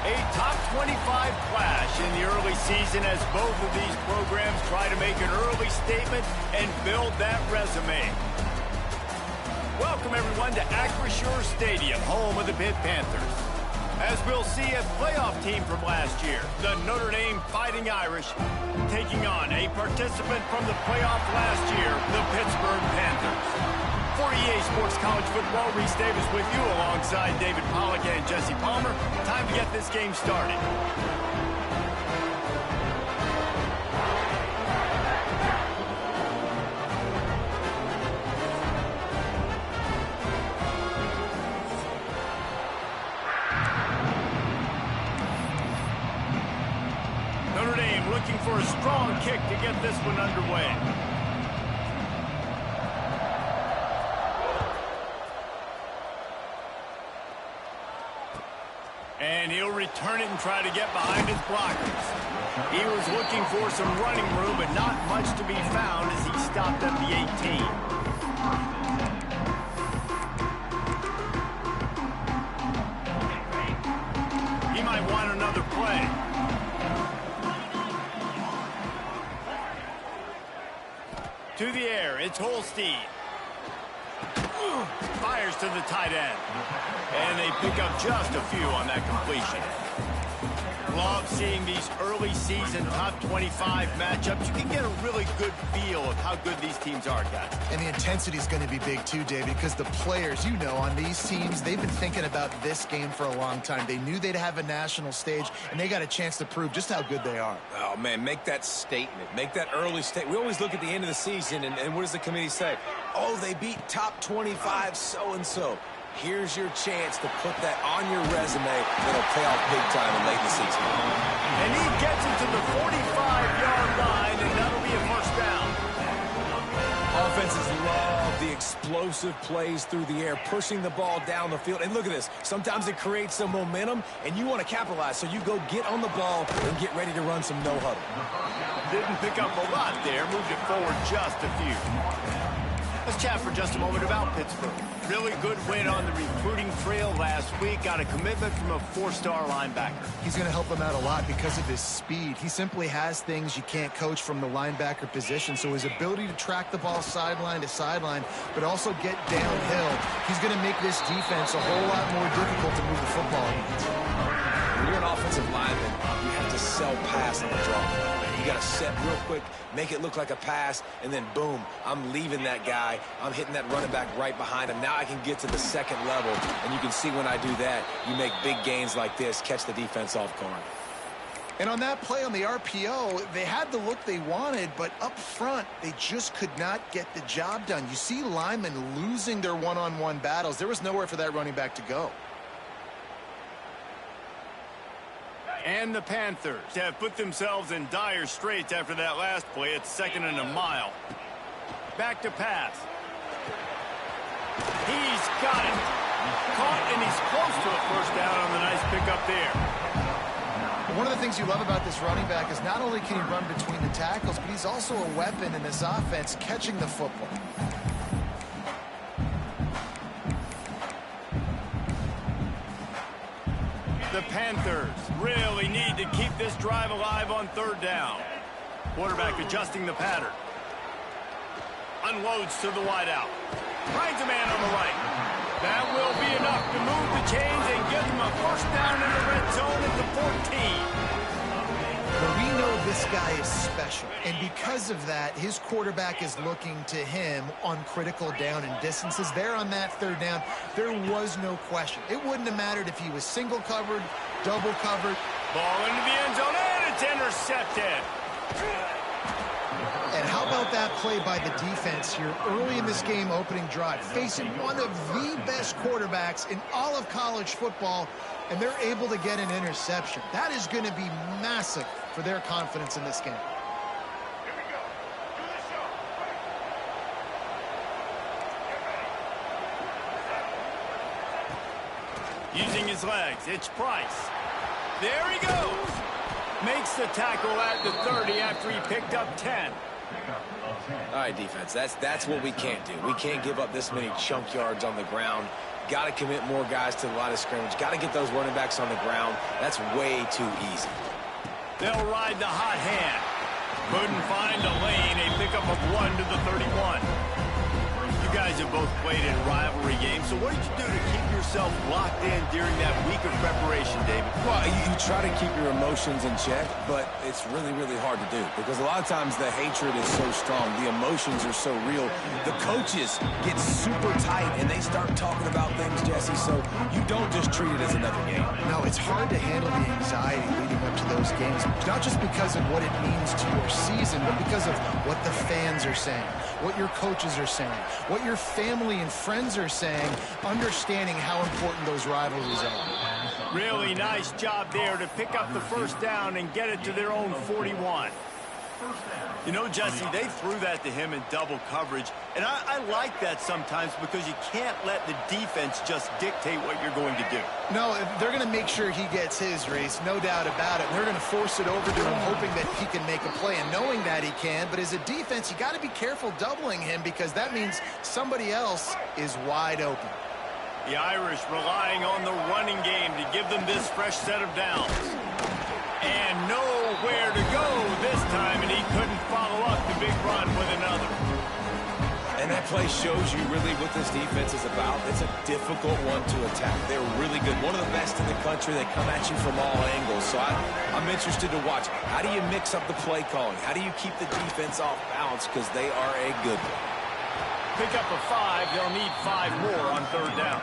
A top 25 clash in the early season as both of these programs try to make an early statement and build that resume. Welcome, everyone, to Acrisure Stadium, home of the Pitt Panthers. As we'll see, a playoff team from last year, the Notre Dame Fighting Irish, taking on a participant from the playoff last year, the Pittsburgh Panthers. For EA Sports College Football, Reese Davis with you alongside David Pollack and Jesse Palmer. Time to get this game started. Notre Dame looking for a strong kick to get this one underway. And he'll return it and try to get behind his blockers. He was looking for some running room, but not much to be found as he stopped at the 18. He might want another play. To the air, it's Holstein. Fires to the tight end. And they pick up just a few on that completion. Love seeing these early season top 25 matchups. You can get a really good feel of how good these teams are, guys. And the intensity is going to be big too, David, because the players, you know, on these teams, they've been thinking about this game for a long time. They knew they'd have a national stage, and they got a chance to prove just how good they are. Oh, man, make that statement. Make that early statement. We always look at the end of the season, and what does the committee say? Oh, they beat top 25 so-and-so. Here's your chance to put that on your resume that'll pay off big time in late in the season. And he gets it to the 45-yard line, and that'll be a first down. Offenses love the explosive plays through the air, pushing the ball down the field. And look at this. Sometimes it creates some momentum, and you want to capitalize. So you go get on the ball and get ready to run some no-huddle. Didn't pick up a lot there. Moved it forward just a few. Let's chat for just a moment about Pittsburgh. Really good win on the recruiting trail last week. Got a commitment from a four-star linebacker. He's going to help them out a lot because of his speed. He simply has things you can't coach from the linebacker position. So his ability to track the ball sideline to sideline, but also get downhill, he's going to make this defense a whole lot more difficult to move the football against. When you're an offensive lineman, you have to sell pass on the draw. You got to set real quick, make it look like a pass, and then boom, I'm leaving that guy. I'm hitting that running back right behind him. Now I can get to the second level, and you can see when I do that, you make big gains like this, catch the defense off guard. And on that play on the RPO, they had the look they wanted, but up front, they just could not get the job done. You see linemen losing their one-on-one battles. There was nowhere for that running back to go. And the Panthers have put themselves in dire straits after that last play. It's 2nd and a mile. Back to pass. He's got it. Caught, and he's close to a first down on the nice pickup there. One of the things you love about this running back is not only can he run between the tackles, but he's also a weapon in this offense catching the football. The Panthers really need to keep this drive alive on 3rd down. Quarterback adjusting the pattern. Unloads to the wideout. Finds a man on the right. That will be enough to move the chains and get him a first down in the red zone at the 14. Well, we know this guy is special, and because of that, his quarterback is looking to him on critical down and distances. There on that 3rd down, there was no question. It wouldn't have mattered if he was single covered, double covered. Ball into the end zone, and it's intercepted. And how about that play by the defense here early in this game opening drive, facing one of the best quarterbacks in all of college football, and they're able to get an interception. That is going to be massive for their confidence in this game. Here we go. Do the show. Using his legs, it's Price. There he goes. Makes the tackle at the 30 after he picked up 10. All right, defense, that's what we can't do. We can't give up this many chunk yards on the ground. got to commit more guys to the line of scrimmage. Got to get those running backs on the ground. That's way too easy. They'll ride the hot hand. Couldn't find a lane. A pickup of 1 to the 31. You guys have both played in rivalry games, so what did you do to keep yourself locked in during that week of preparation, David? Well, you try to keep your emotions in check, but it's really, really hard to do because a lot of times the hatred is so strong. The emotions are so real. The coaches get super tight, and they start talking about things, Jesse, so you don't just treat it as another game. No, it's hard to handle the anxiety leading up to those games, not just because of what it means to your season, but because of what the fans are saying, what your coaches are saying, what your family and friends are saying, understanding how important those rivalries are. Really nice job there to pick up the first down and get it to their own 41. You know, Jesse, they threw that to him in double coverage, and I like that sometimes because you can't let the defense just dictate what you're going to do. No, they're going to make sure he gets his, Reese, no doubt about it. They're going to force it over to him, hoping that he can make a play and knowing that he can. But as a defense, you got to be careful doubling him because that means somebody else is wide open. The Irish relying on the running game to give them this fresh set of downs. And nowhere to go this time, and he couldn't follow up the big run with another. And that play shows you really what this defense is about. It's a difficult one to attack. They're really good. One of the best in the country. They come at you from all angles. So I'm interested to watch. How do you mix up the play calling? How do you keep the defense off balance? Because they are a good one. Pick up a 5. They'll need 5 more on third down.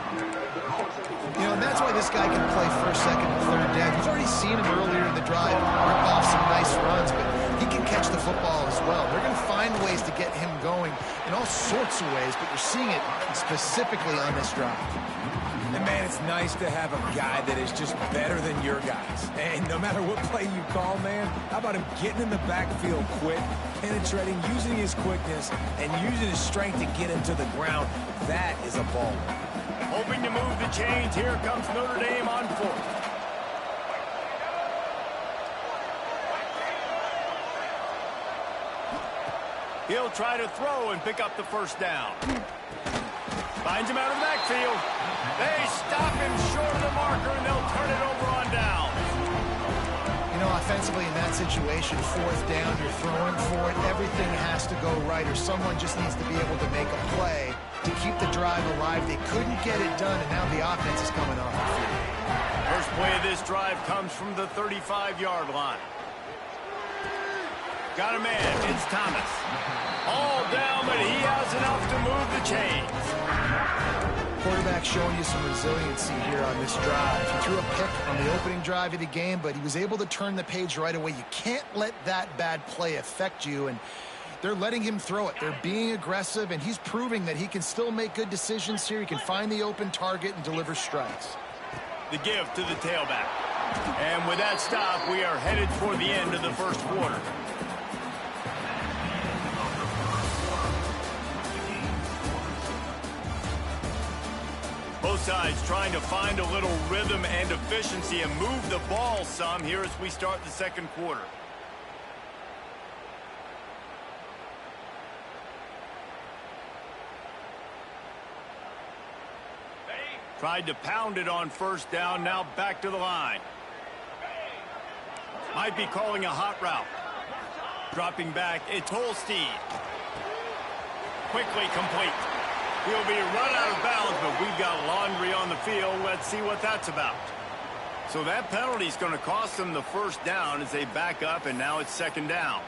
You know, and that's why this guy can play first, second, and third down. You've already seen him earlier in the drive rip off some nice runs, but he can catch the football as well. They're going to find ways to get him going in all sorts of ways, but you're seeing it specifically on this drive. And, man, it's nice to have a guy that is just better than your guys. And no matter what play you call, man, how about him getting in the backfield quick, penetrating, using his quickness, and using his strength to get him to the ground? That is a ball. Hoping to move the chains. Here comes Notre Dame on 4th. He'll try to throw and pick up the first down. Finds him out of the backfield. They stop him short of the marker, and they'll turn it over on down. You know, offensively in that situation, 4th down, you're throwing for it. Everything has to go right, or someone just needs to be able to make a play to keep the drive alive. They couldn't get it done, and now the offense is coming off the field. First play of this drive comes from the 35-yard line. Got a man. It's Thomas. All down, but he has enough to move the chains. Quarterback showing you some resiliency here on this drive. He threw a pick on the opening drive of the game, but he was able to turn the page right away. You can't let that bad play affect you, and they're letting him throw it. They're being aggressive, and he's proving that he can still make good decisions here. He can find the open target and deliver strikes. The give to the tailback. And with that stop, we are headed for the end of the first quarter. Both sides trying to find a little rhythm and efficiency and move the ball some here as we start the second quarter. Tried to pound it on first down, now back to the line. Might be calling a hot route. Dropping back, it's Holstein. Quickly complete. He'll be run out of bounds, but we've got laundry on the field. Let's see what that's about. So that penalty is going to cost them the first down as they back up, and now it's second down.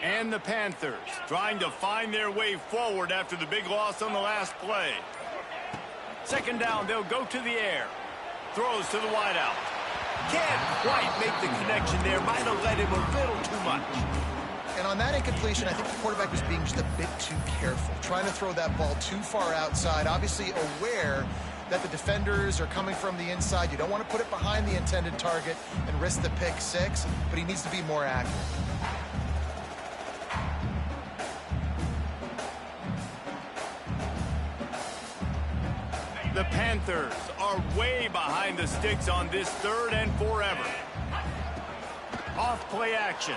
And the Panthers trying to find their way forward after the big loss on the last play. Second down, they'll go to the air. Throws to the wideout. Can't quite make the connection there. Might have let him a little too much. And on that incompletion, I think the quarterback was being just a bit too careful, trying to throw that ball too far outside, obviously aware that the defenders are coming from the inside. You don't want to put it behind the intended target and risk the pick six, but he needs to be more accurate. The Panthers are way behind the sticks on this 3rd and forever. Off play action.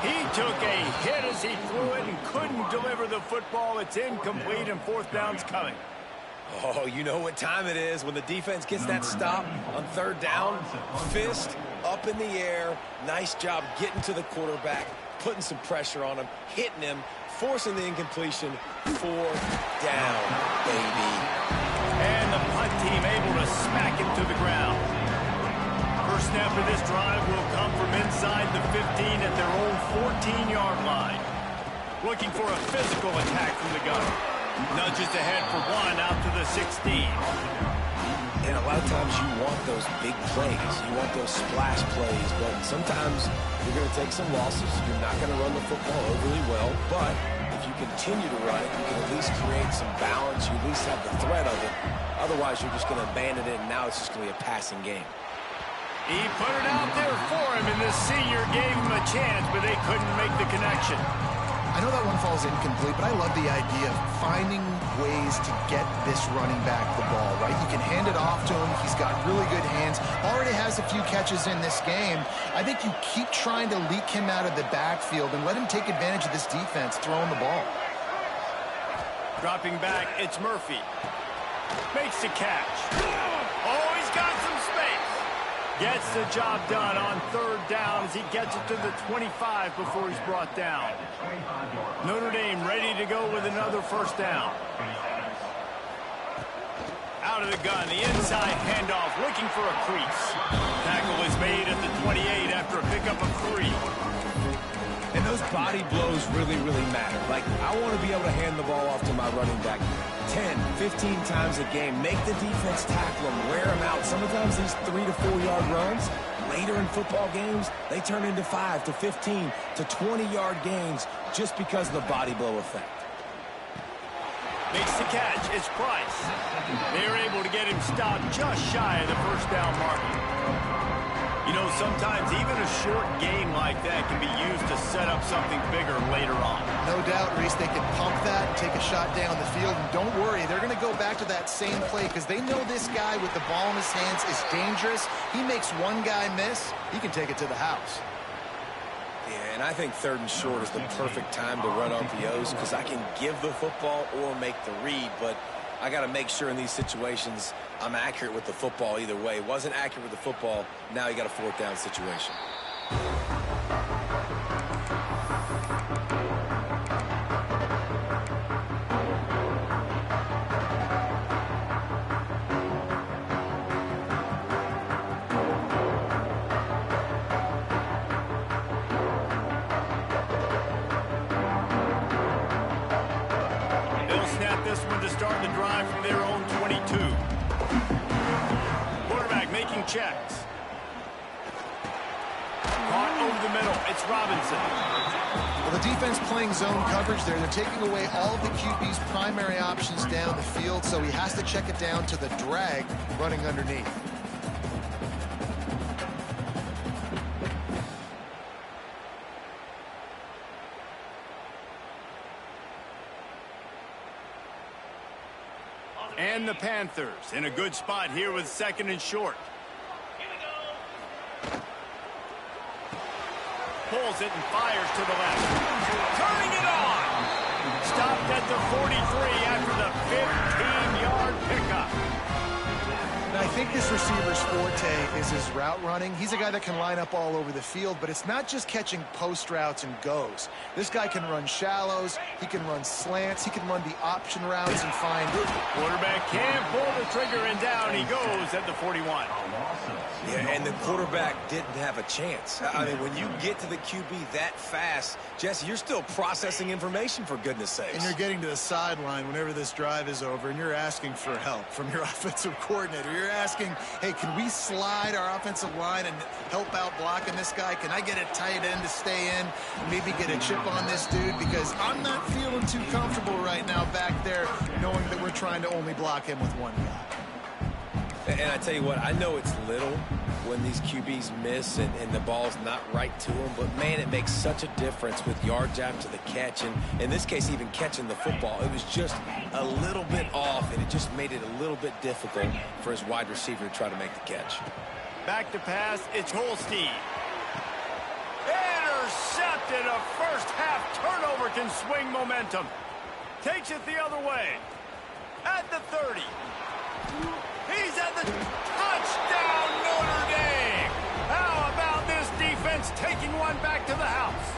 He took a hit as he threw it and couldn't deliver the football. It's incomplete and 4th down's coming. Oh, you know what time it is when the defense gets that stop on 3rd down. Fist up in the air. Nice job getting to the quarterback, putting some pressure on him, hitting him, forcing the incompletion. 4th down, baby. And the punt team able to smack him to the ground. First snap of this drive will come from inside the 15 at their own 14-yard line. Looking for a physical attack from the gun. Nudges ahead for 1 out to the 16. And a lot of times you want those big plays. You want those splash plays. But sometimes you're going to take some losses. You're not going to run the football overly well. But if you continue to run it, you can at least create some balance. You at least have the threat of it. Otherwise, you're just going to abandon it, and now it's just going to be a passing game. He put it out there for him, and the senior gave him a chance, but they couldn't make the connection. I know that one falls incomplete, but I love the idea of finding ways to get this running back the ball, right? You can hand it off to him. He's got really good hands. Already has a few catches in this game. I think you keep trying to leak him out of the backfield and let him take advantage of this defense throwing the ball. Dropping back, it's Murphy. Makes the catch. Oh, he's got some space. Gets the job done on 3rd down as he gets it to the 25 before he's brought down. Notre Dame ready to go with another 1st down. Out of the gun, the inside handoff, looking for a crease. Tackle is made at the 28 after a pickup of 3. And those body blows really, really matter. Like, I want to be able to hand the ball off to my running back 10, 15 times a game. Make the defense tackle them, wear them out. Sometimes these 3 to 4 yard runs, later in football games, they turn into 5 to 15 to 20-yard gains just because of the body blow effect. Makes the catch. It's Price. They're able to get him stopped just shy of the 1st down marker. You know, sometimes even a short gain like that can be used to set up something bigger later on. No doubt, Reese, they can pump that, take a shot down the field, and don't worry, they're going to go back to that same play because they know this guy with the ball in his hands is dangerous. He makes one guy miss, he can take it to the house. Yeah, and I think 3rd and short is the perfect time to run RPOs because I can give the football or make the read, but I got to make sure in these situations I'm accurate with the football either way. Wasn't accurate with the football, now you got a 4th down situation. This one to start the drive from their own 22. Quarterback making checks. Caught over the middle. It's Robinson. Well, the defense playing zone coverage there. They're taking away all of the QB's primary options down the field, so he has to check it down to the drag running underneath. And the Panthers in a good spot here with 2nd and short. Pulls it and fires to the left. Turning it on. Stopped at the 43 after the 15-yard pickup. Now, I think this receiver's forte is his route running. He's a guy that can line up all over the field, but it's not just catching post routes and goes. This guy can run shallows, he can run slants, he can run the option routes and find... Quarterback can't pull the trigger, and down he goes at the 41. Yeah, and the quarterback didn't have a chance. I mean, when you get to the QB that fast, Jesse, you're still processing information, for goodness sakes. And you're getting to the sideline whenever this drive is over, and you're asking for help from your offensive coordinator. You're asking, hey, can we slide our offensive line and help out blocking this guy? Can I get a tight end to stay in, maybe get a chip on this dude? Because I'm not feeling too comfortable right now back there knowing that we're trying to only block him with one guy. And I tell you what, I know it's little when these QBs miss and the ball's not right to them. But, man, it makes such a difference with yards after the catch. And in this case, even catching the football, it was just a little bit off, and it just made it a little bit difficult for his wide receiver to try to make the catch. Back to pass, it's Holstein. Intercepted. A first-half turnover can swing momentum. Takes it the other way. At the 30. He's at the touchdown, Notre Dame. How about this defense taking one back to the house?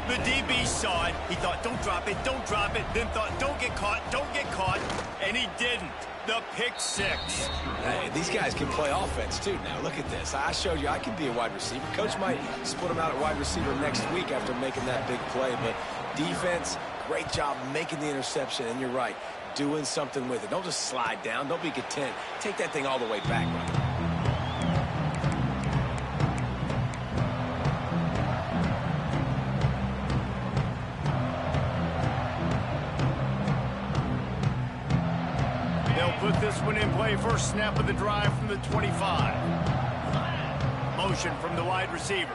The DB saw it. He thought, don't drop it, don't drop it. Then thought, don't get caught, and he didn't. The pick six. Hey, these guys can play offense, too. Now, look at this. I showed you I can be a wide receiver. Coach might split him out at wide receiver next week after making that big play. But defense, great job making the interception. And you're right, doing something with it. Don't just slide down. Don't be content. Take that thing all the way back, brother. Put this one in play. First snap of the drive from the 25. Motion from the wide receiver.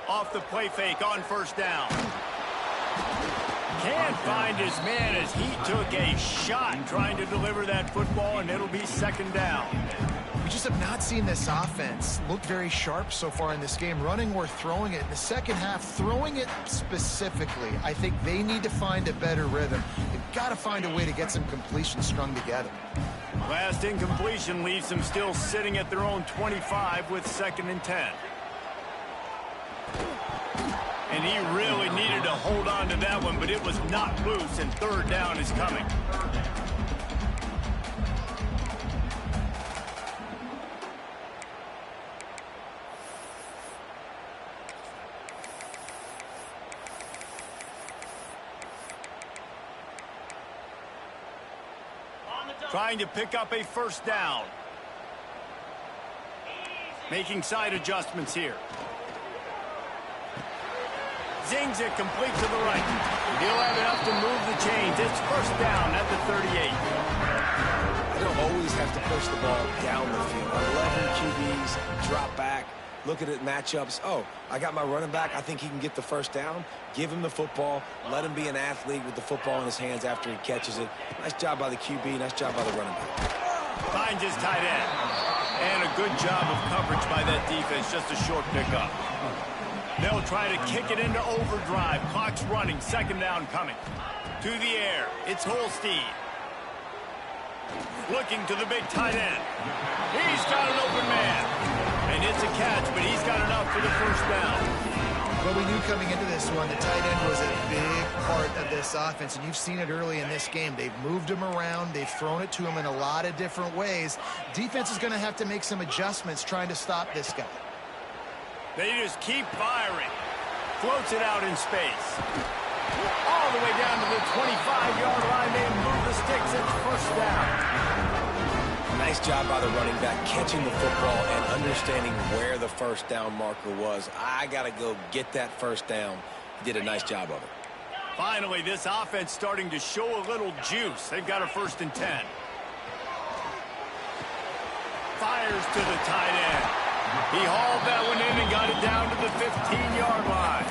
Off the play fake on first down. Can't find his man as he took a shot trying to deliver that football, and it'll be second down. We just have not seen this offense look very sharp so far in this game, running or throwing it. In the second half, throwing it specifically, I think they need to find a better rhythm. They've got to find a way to get some completions strung together. Last incompletion leaves them still sitting at their own 25 with 2nd and 10. And he really needed to hold on to that one, but it was not loose, and third down is coming. Trying to pick up a first down. Making side adjustments here. Zings it complete to the right. He'll have enough to move the chains. It's first down at the 38. You don't always have to push the ball down the field. 11 QBs, drop back, look at it, matchups. Oh, I got my running back. I think he can get the first down. Give him the football. Let him be an athlete with the football in his hands after he catches it. Nice job by the QB. Nice job by the running back. Finds his tight end. And a good job of coverage by that defense. Just a short pickup. They'll try to kick it into overdrive. Clock's running. Second down coming. To the air. It's Holstein. Looking to the big tight end. He's got an open man. And it's a catch, but he's got enough for the first down. Well, we knew coming into this one, the tight end was a big part of this offense, and you've seen it early in this game. They've moved him around. They've thrown it to him in a lot of different ways. Defense is going to have to make some adjustments trying to stop this guy. They just keep firing. Floats it out in space. All the way down to the 25-yard line. They move the sticks. It's first down. Nice job by the running back catching the football and understanding where the first down marker was. I got to go get that first down. He did a nice job of it. Finally, this offense starting to show a little juice. They've got a 1st and 10. Fires to the tight end. He hauled that one in and got it down to the 15-yard line.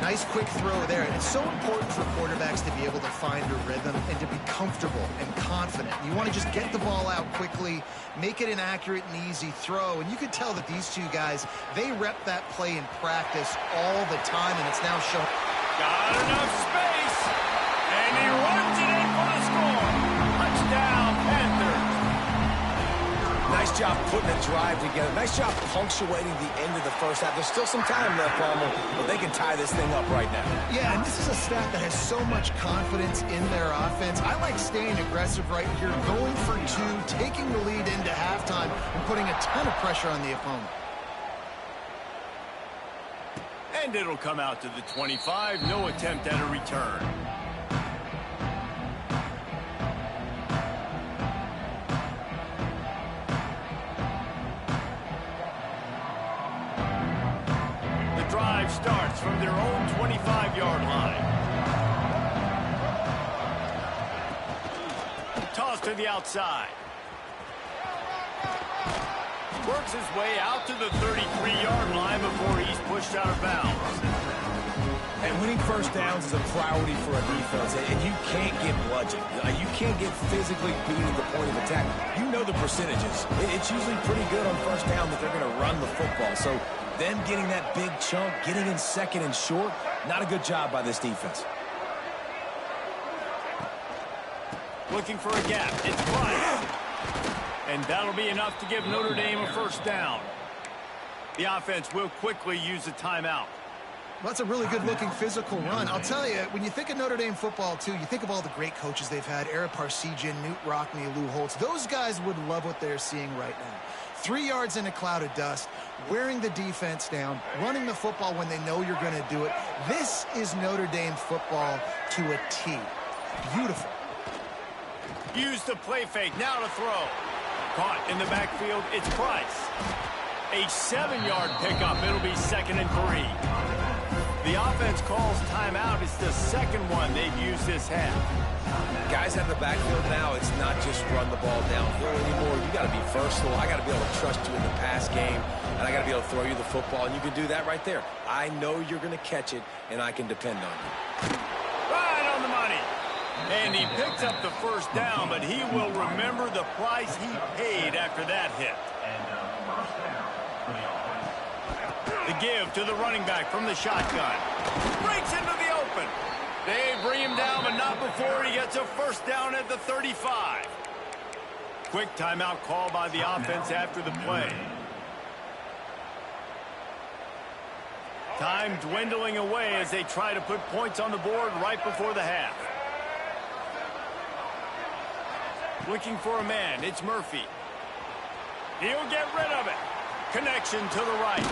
Nice quick throw there. It's so important for quarterbacks to be able to find a rhythm and to be comfortable and confident. You want to just get the ball out quickly, make it an accurate and easy throw. And you could tell that these two guys, they rep that play in practice all the time, and it's now shown. Got enough space, and he runs it in for the score. Touchdown, Panthers. Nice job putting a drive together. Nice job punctuating the end of the first half. There's still some time left, Palmer, but they can tie this thing up right now. Yeah, and this is a staff that has so much confidence in their offense. I like staying aggressive right here, going for two, taking the lead into halftime, and putting a ton of pressure on the opponent. And it'll come out to the 25. No attempt at a return. Drive starts from their own 25-yard line. Tossed to the outside. Works his way out to the 33-yard line before he's pushed out of bounds. And winning first downs is a priority for a defense, and you can't get bludgeoned. You can't get physically beat at the point of attack. You know the percentages. It's usually pretty good on first down that they're going to run the football. So them getting that big chunk, getting in second and short, not a good job by this defense. Looking for a gap. It's Price. And that'll be enough to give Notre Dame a first down. The offense will quickly use a timeout. Well, that's a really good-looking physical run. I'll tell you, when you think of Notre Dame football, too, you think of all the great coaches they've had, Ara Parseghian, Newt Rockne, Lou Holtz. Those guys would love what they're seeing right now. 3 yards in a cloud of dust, wearing the defense down, running the football when they know you're going to do it. This is Notre Dame football to a T. Beautiful. Use the play fake, now to throw. Caught in the backfield, it's Price. A 7-yard pickup, it'll be 2nd and 3. The offense calls timeout. It's the second one they've used this half. Guys out of the backfield now, it's not just run the ball downhill anymore. You got to be versatile. I got to be able to trust you in the pass game, and I got to be able to throw you the football, and you can do that right there. I know you're going to catch it, and I can depend on you. Right on the money. And he picks up the first down, but he will remember the price he paid after that hit. The give to the running back from the shotgun. Breaks into the open. They bring him down, but not before he gets a first down at the 35. Quick timeout call by the offense after the play. Time dwindling away as they try to put points on the board right before the half. Looking for a man, it's Murphy. He'll get rid of it. Connection to the right.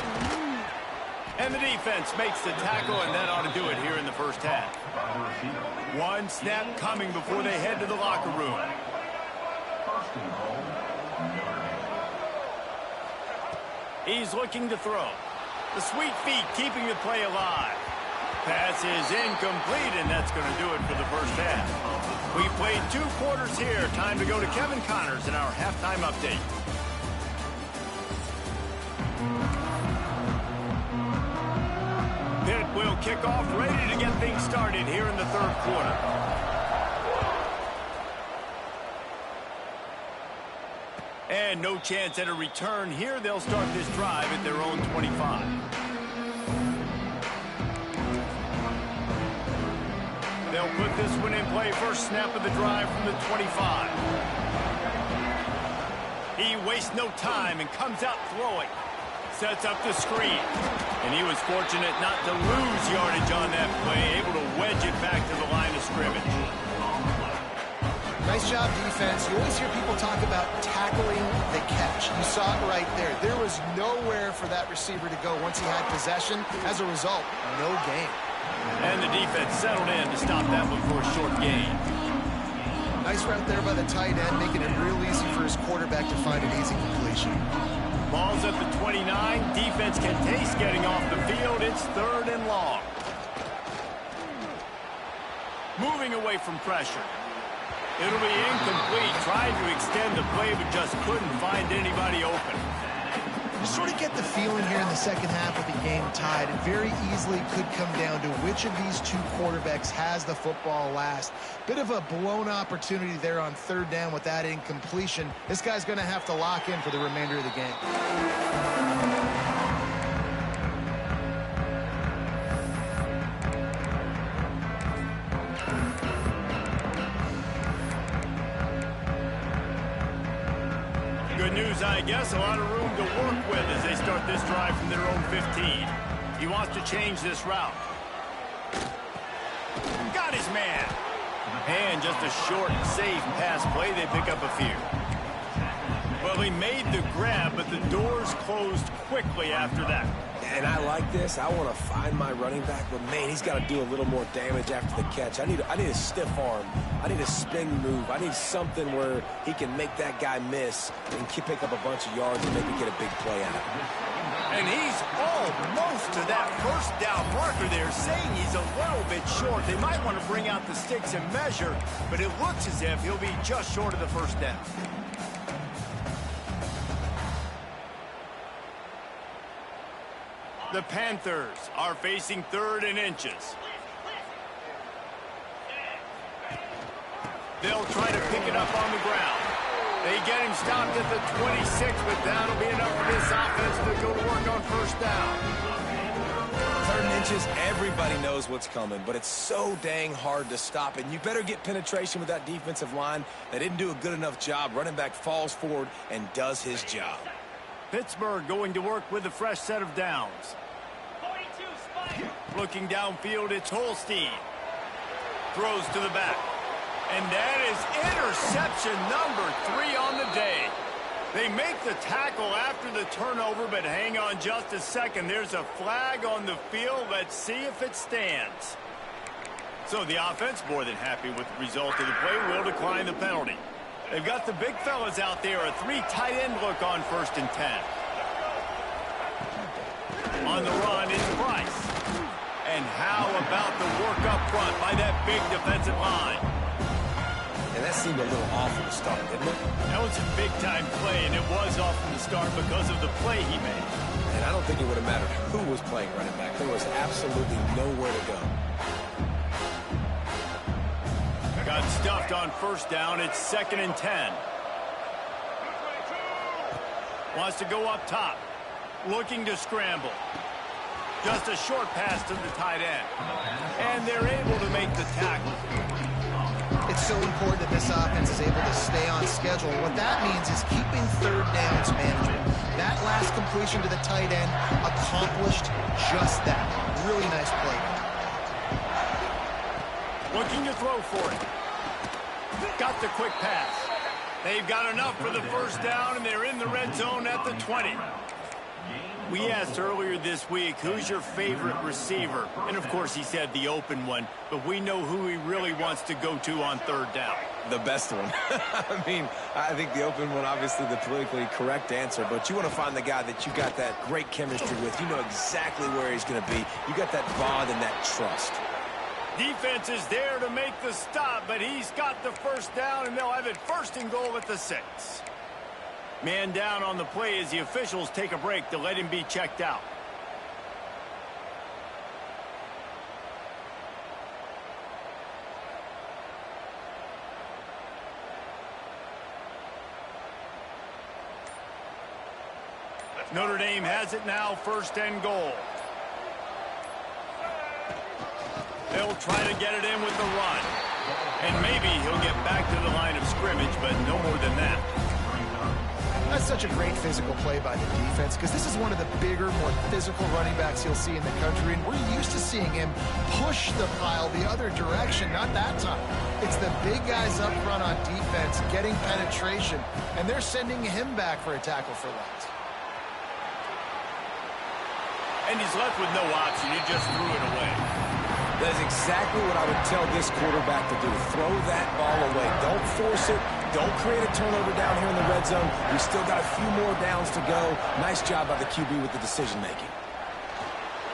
And the defense makes the tackle, and that ought to do it here in the first half. One snap coming before they head to the locker room. He's looking to throw. The sweet feet keeping the play alive. Pass is incomplete, and that's going to do it for the first half. We played 2 quarters here. Time to go to Kevin Connors in our halftime update. Pitt will kick off, ready to get things started here in the third quarter. And no chance at a return here. They'll start this drive at their own 25. They'll put this one in play. First snap of the drive from the 25. He wastes no time and comes out throwing. Sets up the screen. And he was fortunate not to lose yardage on that play, able to wedge it back to the line of scrimmage. Nice job, defense. You always hear people talk about tackling the catch. You saw it right there. There was nowhere for that receiver to go once he had possession. As a result, no gain. And the defense settled in to stop that one for a short gain. Nice route there by the tight end, making it real easy for his quarterback to find an easy completion. Ball's at the 29. Defense can taste getting off the field. It's 3rd and long. Moving away from pressure. It'll be incomplete. Tried to extend the play, but just couldn't find anybody open. You sort of get the feeling here in the second half with the game tied. It very easily could come down to which of these 2 quarterbacks has the football last. Bit of a blown opportunity there on 3rd down with that incompletion. This guy's going to have to lock in for the remainder of the game. Good news, I guess. A lot of room to work with as they start this drive from their own 15. He wants to change this route. Got his man. And just a short, safe pass play. They pick up a few. Well, Well, he made the grab, but the doors closed quickly after that. And I like this. I want to find my running back, but man, he's got to do a little more damage after the catch. I need a stiff arm. I need a spin move. I need something where he can make that guy miss and pick up a bunch of yards and maybe get a big play out of it. And he's almost to that first down marker there, saying he's a little bit short. They might want to bring out the sticks and measure, but it looks as if he'll be just short of the first down. The Panthers are facing 3rd and inches. They'll try to pick it up on the ground. They get him stopped at the 26, but that'll be enough for this offense to go to work on first down. 3rd and inches, everybody knows what's coming, but it's so dang hard to stop. And you better get penetration with that defensive line. They didn't do a good enough job. Running back falls forward and does his job. Pittsburgh going to work with a fresh set of downs. Looking downfield, it's Holstein. Throws to the back. And that is interception number 3 on the day. They make the tackle after the turnover, but hang on just a second. There's a flag on the field. Let's see if it stands. So the offense, more than happy with the result of the play, will decline the penalty. They've got the big fellas out there, a 3 tight end look on 1st and 10. On the run, it's Price. And how about the work up front by that big defensive line? And that seemed a little off from the start, didn't it? That was a big-time play, and it was off from the start because of the play he made. And I don't think it would have mattered who was playing running back. There was absolutely nowhere to go. Got stuffed on first down. It's 2nd and 10. Wants to go up top. Looking to scramble. Just a short pass to the tight end. And they're able to make the tackle. It's so important that this offense is able to stay on schedule. What that means is keeping 3rd downs manageable. That last completion to the tight end accomplished just that. Really nice play. Looking to throw for it. Got the quick pass. They've got enough for the first down, and they're in the red zone at the 20. We asked earlier this week, who's your favorite receiver? And, of course, he said the open one, but we know who he really wants to go to on 3rd down. The best one. I mean, I think the open one, obviously the politically correct answer, but you want to find the guy that you got that great chemistry with. You know exactly where he's going to be. You got that bond and that trust. Defense is there to make the stop, but he's got the first down, and they'll have it 1st and goal at the 6. Man down on the play as the officials take a break to let him be checked out. Notre Dame has it now, 1st and goal. They'll try to get it in with the run. And maybe he'll get back to the line of scrimmage, but no more than that. That's such a great physical play by the defense because this is one of the bigger, more physical running backs you'll see in the country, and we're used to seeing him push the pile the other direction. Not that time. It's the big guys up front on defense getting penetration, and they're sending him back for a tackle for loss. And he's left with no option. He just threw it away. That is exactly what I would tell this quarterback to do. Throw that ball away. Don't force it. Don't create a turnover down here in the red zone. We still got a few more downs to go. Nice job by the QB with the decision-making.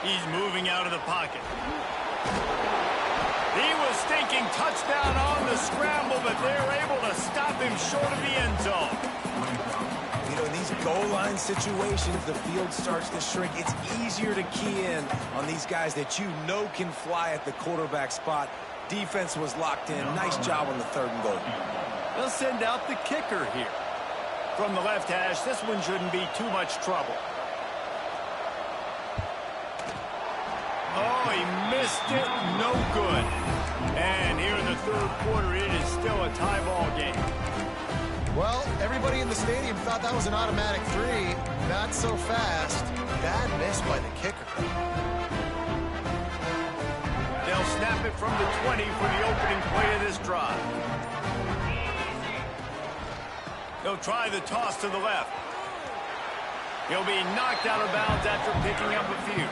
He's moving out of the pocket. He was thinking touchdown on the scramble, but they're able to stop him short of the end zone. You know, in these goal line situations, the field starts to shrink. It's easier to key in on these guys that you know can fly at the quarterback spot. Defense was locked in. Nice job on the 3rd and goal. They'll send out the kicker here. From the left hash, this one shouldn't be too much trouble. Oh, he missed it. No good. And here in the 3rd quarter, it is still a tie ball game. Well, everybody in the stadium thought that was an automatic 3. Not so fast. Bad miss by the kicker. They'll snap it from the 20 for the opening play of this drive. He'll try the toss to the left. He'll be knocked out of bounds after picking up a few.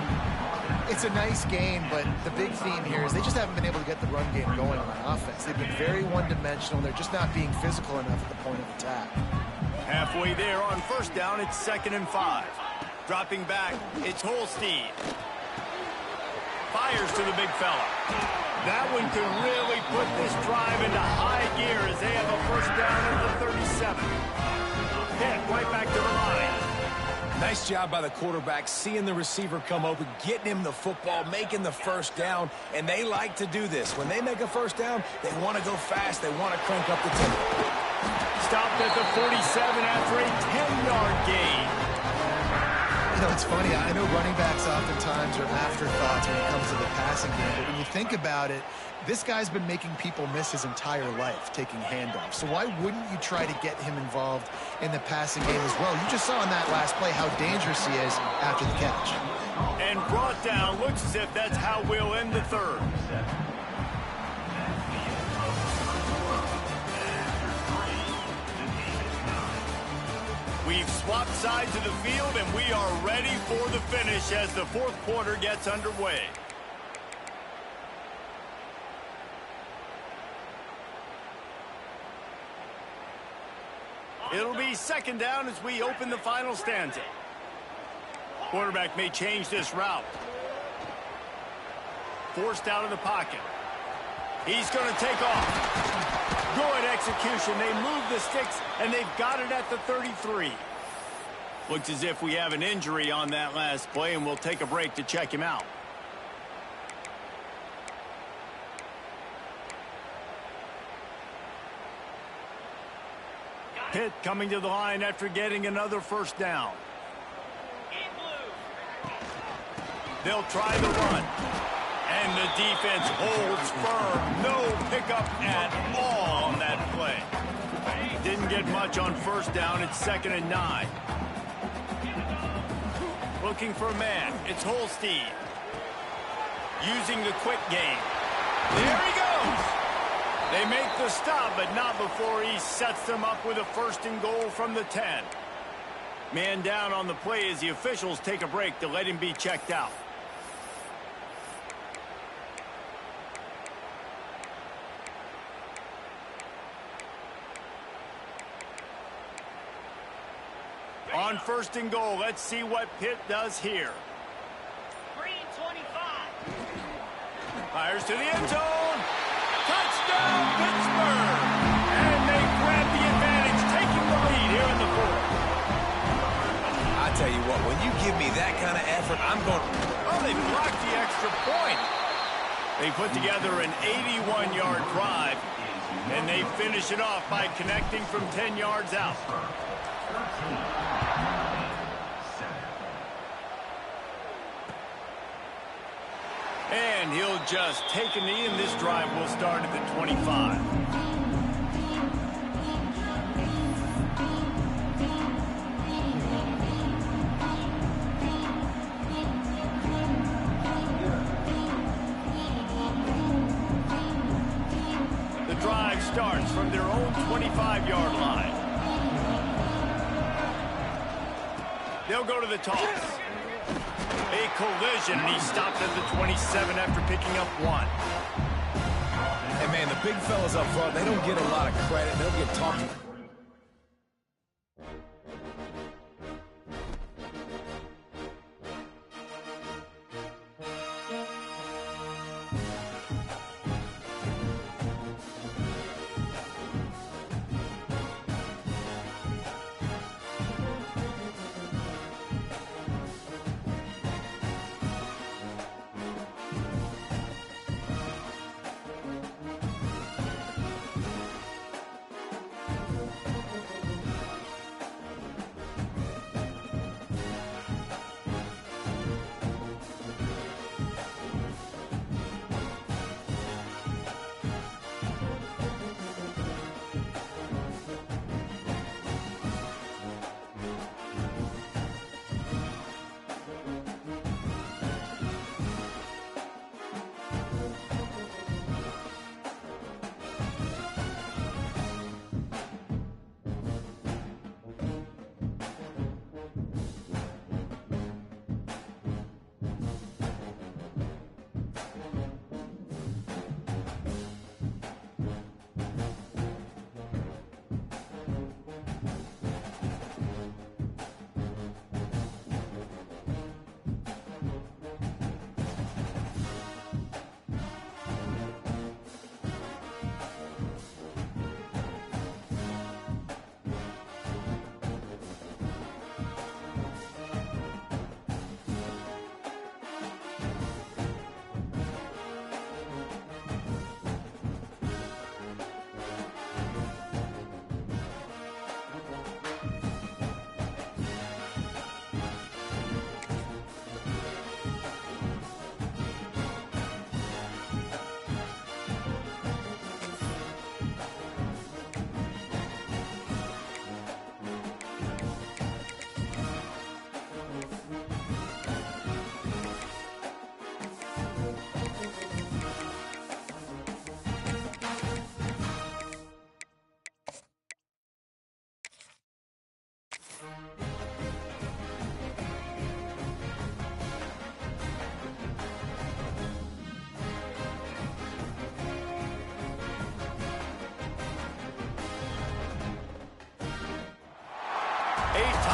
It's a nice game, but the big theme here is they just haven't been able to get the run game going on offense. They've been very one-dimensional. They're just not being physical enough at the point of attack. Halfway there on first down, it's 2nd and 5. Dropping back, it's Holstein. Fires to the big fella. That one could really put this drive into high gear as they have a first down at the 37. Pitt right back to the line. Nice job by the quarterback, seeing the receiver come open, getting him the football, making the first down, and they like to do this. When they make a first down, they want to go fast. They want to crank up the tempo. Stopped at the 47 after a 10-yard gain. You know, it's funny. I know running backs oftentimes are afterthoughts when it comes to the passing game, but when you think about it, this guy's been making people miss his entire life taking handoffs. So why wouldn't you try to get him involved in the passing game as well? You just saw in that last play how dangerous he is after the catch. And brought down. Looks as if that's how we'll end the third. We've swapped sides of the field, and we are ready for the finish as the fourth quarter gets underway. It'll be 2nd down as we open the final stanza. Quarterback may change this route. Forced out of the pocket. He's going to take off. Good execution. They move the sticks, and they've got it at the 33. Looks as if we have an injury on that last play, and we'll take a break to check him out. Pitt coming to the line after getting another first down. They'll try the run. And the defense holds firm. No pickup at all on that play. Didn't get much on first down. It's 2nd and 9. Looking for a man. It's Holstein. Using the quick game. There he goes. They make the stop, but not before he sets them up with a 1st and goal from the 10. Man down on the play as the officials take a break to let him be checked out. On 1st and goal, let's see what Pitt does here. Green 25. Fires to the end zone. Touchdown, Pittsburgh! And they grab the advantage, taking the lead here in the fourth. I tell you what, when you give me that kind of effort, I'm going... Oh, they blocked the extra point. They put together an 81-yard drive, and they finish it off by connecting from 10 yards out. And he'll just take a knee, and this drive will start at the 25. The drive starts from their own 25-yard line. They'll go to the toss. A collision, and he stopped at the 27 after picking up 1. And, man, the big fellas up front, they don't get a lot of credit. They'll get talked.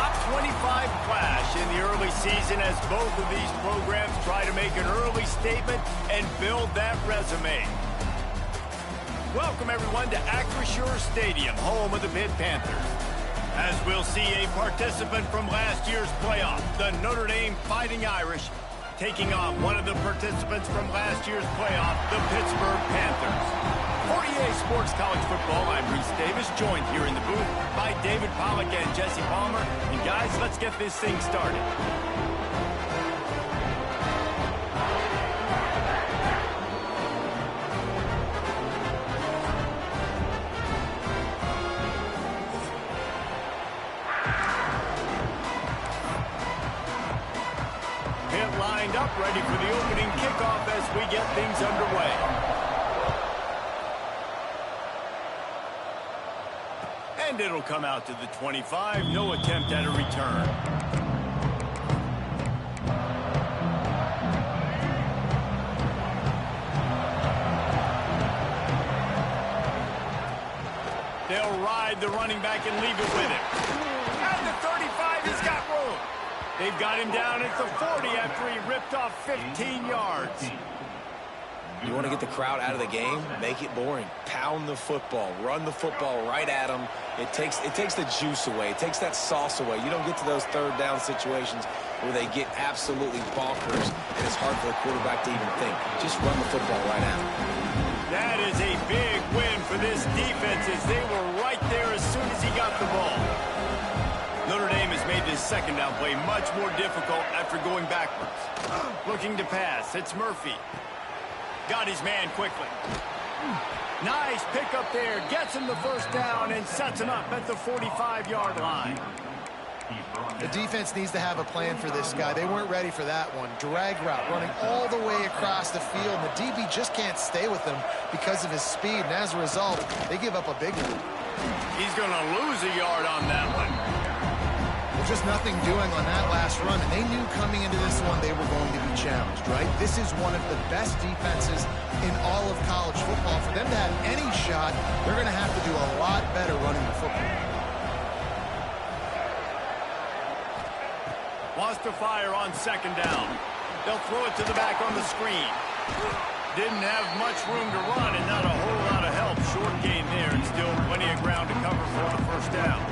top 25 clash in the early season as both of these programs try to make an early statement and build that resume. Welcome, everyone, to Acrisure Stadium, home of the Pitt Panthers. As we'll see a participant from last year's playoff, the Notre Dame Fighting Irish, taking on one of the participants from last year's playoff, the Pittsburgh Panthers. For EA Sports College Football, I'm Reese Davis, joined here in the booth by David Pollack and Jesse Palmer. And guys, let's get this thing started. Pitt lined up, ready for the opening kickoff as we get things underway. And it'll come out to the 25. No attempt at a return. They'll ride the running back and leave it with him. At the 35, he's got room. They've got him down at the 40 after he ripped off 15 yards. You want to get the crowd out of the game? Make it boring. Pound the football. Run the football right at them. It takes the juice away. It takes that sauce away. You don't get to those third down situations where they get absolutely bonkers, and it's hard for the quarterback to even think. Just run the football right at them. That is a big win for this defense as they were right there as soon as he got the ball. Notre Dame has made this second down play much more difficult after going backwards. Looking to pass. It's Murphy. Got his man quickly. Nice pick up there. Gets him the first down and sets him up at the 45-yard line. The defense needs to have a plan for this guy. They weren't ready for that one. Drag route running all the way across the field. The DB just can't stay with him because of his speed. And as a result, they give up a big one. He's going to lose a yard on that one. Just nothing doing on that last run, and they knew coming into this one they were going to be challenged, right? This is one of the best defenses in all of college football. For them to have any shot, they're going to have to do a lot better running the football. Wants to fire on second down. They'll throw it to the back on the screen. Didn't have much room to run and not a whole lot of help. Short gain there and still plenty of ground to cover for the first down.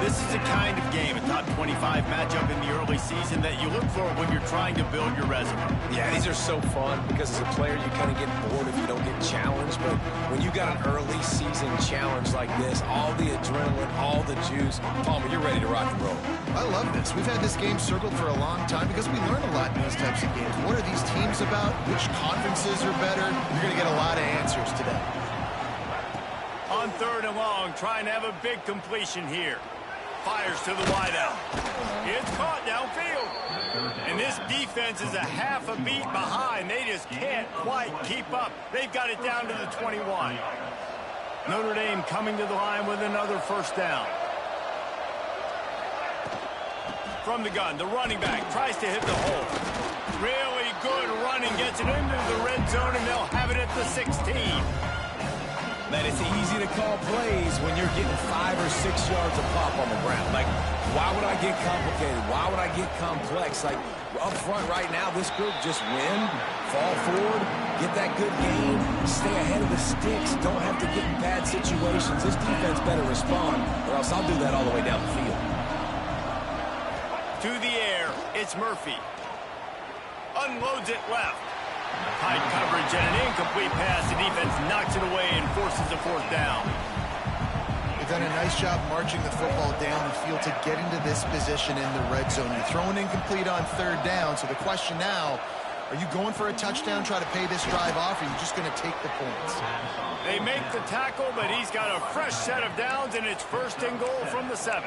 This is a kind of game, a top 25 matchup in the early season that you look for when you're trying to build your resume. Yeah, these are so fun because as a player you kind of get bored if you don't get challenged. But when you got an early season challenge like this, all the adrenaline, all the juice, Palmer, you're ready to rock and roll. I love this. We've had this game circled for a long time because we learn a lot in these types of games. What are these teams about? Which conferences are better? You're going to get a lot of answers today. On third and long, trying to have a big completion here. Fires to the wideout. It's caught downfield. And this defense is a half a beat behind. They just can't quite keep up. They've got it down to the 21. Notre Dame coming to the line with another first down. From the gun, the running back tries to hit the hole. Really good running, gets it into the red zone, and they'll have it at the 16. Man, it's easy to call plays when you're getting 5 or 6 yards of pop on the ground. Like, why would I get complicated? Why would I get complex? Like, up front right now, this group just win, fall forward, get that good gain, stay ahead of the sticks, don't have to get in bad situations. This defense better respond, or else I'll do that all the way down the field. To the air, it's Murphy. Unloads it left. Tight coverage and an incomplete pass. The defense knocks it away and forces a fourth down. They've done a nice job marching the football down the field to get into this position in the red zone. You throw an incomplete on third down, so the question now, are you going for a touchdown, try to pay this drive off, or are you just going to take the points? They make the tackle, but he's got a fresh set of downs, and it's first and goal from the 7.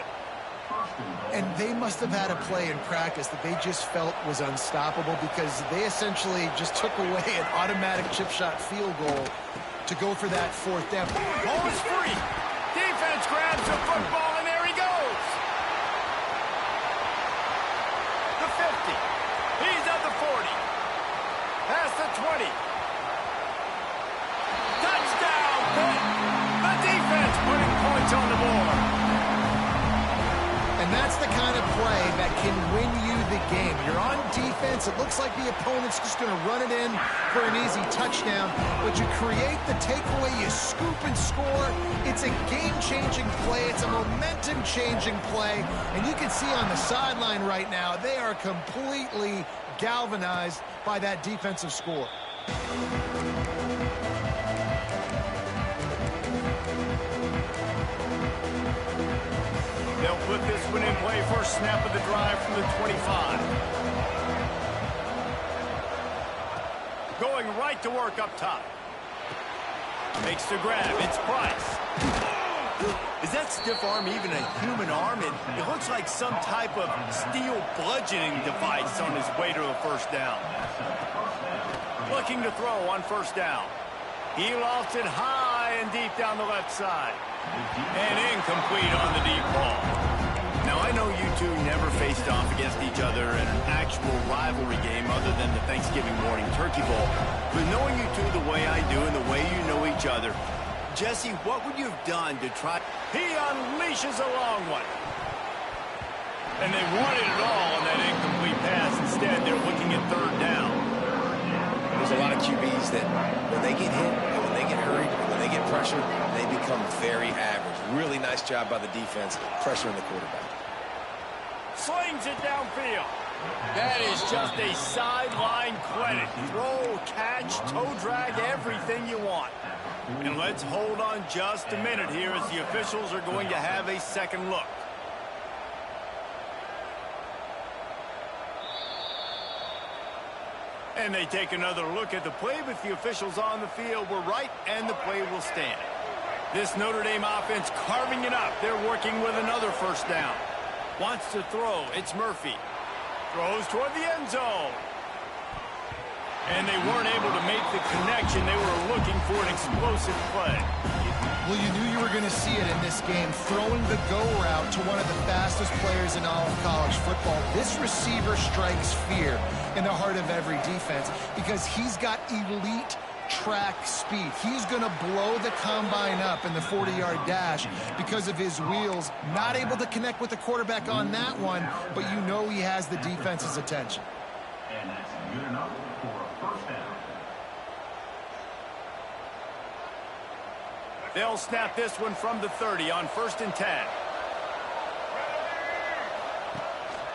And they must have had a play in practice that they just felt was unstoppable because they essentially just took away an automatic chip shot field goal to go for that fourth down. Ball is free. Defense grabs the football, and there he goes. The 50. He's at the 40. Past the 20. Touchdown, Pitt. The defense putting points on the board. And that's kind of play that can win you the game. You're on defense. It looks like the opponent's just going to run it in for an easy touchdown, but you create the takeaway, you scoop and score. It's a game-changing play. It's a momentum-changing play, and you can see on the sideline right now, they are completely galvanized by that defensive score. They'll put this one in play. First snap of the drive from the 25. Going right to work up top. Makes the grab. It's Price. Is that stiff arm even a human arm? It looks like some type of steel bludgeoning device on his way to a first down. Looking to throw on first down. He lofts it high and deep down the left side. And incomplete on the deep ball. Now, I know you two never faced off against each other in an actual rivalry game other than the Thanksgiving morning turkey bowl. But knowing you two the way I do and the way you know each other, Jesse, what would you have done to try? He unleashes a long one. And they wanted it all on that incomplete pass. Instead, they're looking at third down. There's a lot of QBs that when they get hit, and when they get hurried, when they get pressured, they become very average. Really nice job by the defense pressuring the quarterback. Slings it downfield. That is just a sideline credit. Throw, catch, toe drag, everything you want. And let's hold on just a minute here as the officials are going to have a second look. And they take another look at the play, but the officials on the field were right, and the play will stand. This Notre Dame offense carving it up. They're working with another first down. Wants to throw. It's Murphy. Throws toward the end zone. And they weren't able to make the connection. They were looking for an explosive play. Well, you knew you were going to see it in this game, throwing the go route to one of the fastest players in all of college football. This receiver strikes fear in the heart of every defense because he's got elite track speed. He's going to blow the combine up in the 40-yard dash because of his wheels. Not able to connect with the quarterback on that one, but you know he has the defense's attention. And that's good enough for a first down. They'll snap this one from the 30 on 1st and 10.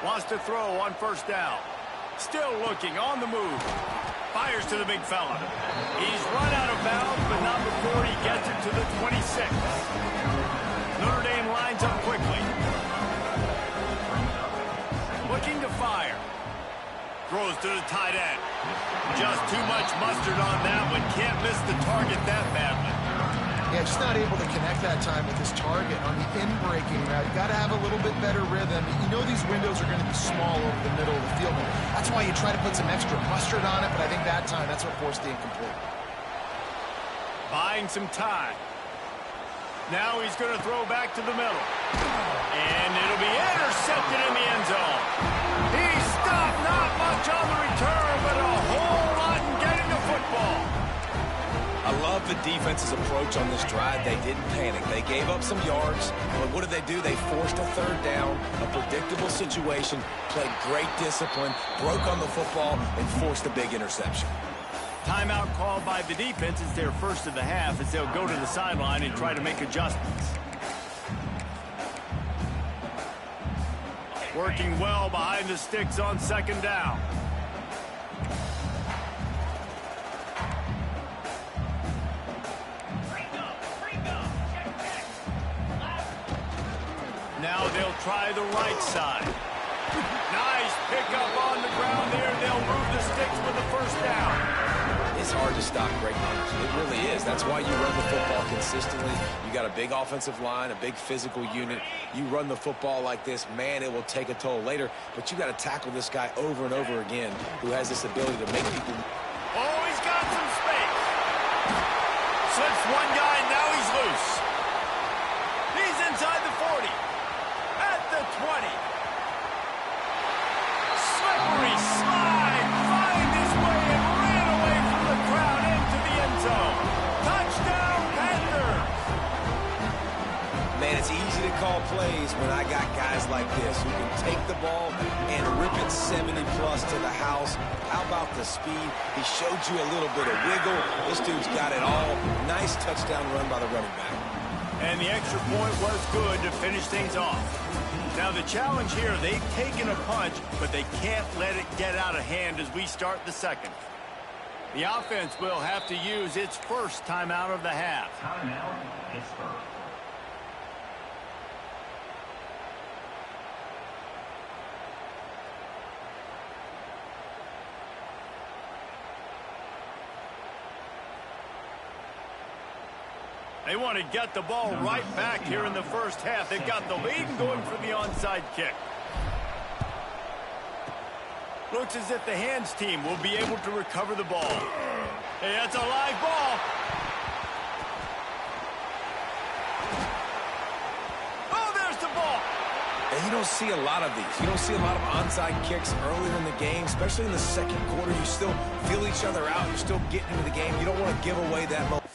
Wants to throw on first down. Still looking on the move. Fires to the big fella. He's run out of bounds, but not before he gets it to the 26. Notre Dame lines up quickly. Looking to fire. Throws to the tight end. Just too much mustard on that one. Can't miss the target that badly. Yeah, just not able to connect that time with his target on the in-breaking route. You got to have a little bit better rhythm. You know these windows are going to be small over the middle of the field. That's why you try to put some extra mustard on it, but I think that time that's what forced the incomplete. Buying some time. Now he's going to throw back to the middle. And it'll be intercepted in the end zone. He stopped, not much on the return, but a whole lot in getting the football. I love the defense's approach on this drive. They didn't panic. They gave up some yards, but what did they do? They forced a third down, a predictable situation, played great discipline, broke on the football, and forced a big interception. Timeout called by the defense. It's their first of the half as they'll go to the sideline and try to make adjustments. Working well behind the sticks on second down. Now they'll try the right side. Nice pickup on the ground there. They'll move the sticks with the first down. It's hard to stop great runners. It really is. That's why you run the football consistently. You got a big offensive line, a big physical unit. You run the football like this, man, it will take a toll later. But you got to tackle this guy over and over again who has this ability to make people... Oh, he's got some space. Slips one guy, now he's loose. He's inside the 40. At the 20. Slippery slide. Find his way and ran away from the crowd into the end zone. Touchdown, Panthers. Man, it's easy to call plays, when I got guys like this who can take the ball and rip it 70-plus to the house. How about the speed? He showed you a little bit of wiggle. This dude's got it all. Nice touchdown run by the running back. And the extra point was good to finish things off. Now the challenge here, they've taken a punch, but they can't let it get out of hand as we start the second. The offense will have to use its first timeout of the half. Timeout, Pittsburgh. They want to get the ball right back here in the first half. They've got the lead and going for the onside kick. Looks as if the hands team will be able to recover the ball. Hey, that's a live ball. Oh, there's the ball. And you don't see a lot of these. You don't see a lot of onside kicks earlier in the game, especially in the second quarter. You still feel each other out. You're still getting into the game. You don't want to give away that moment.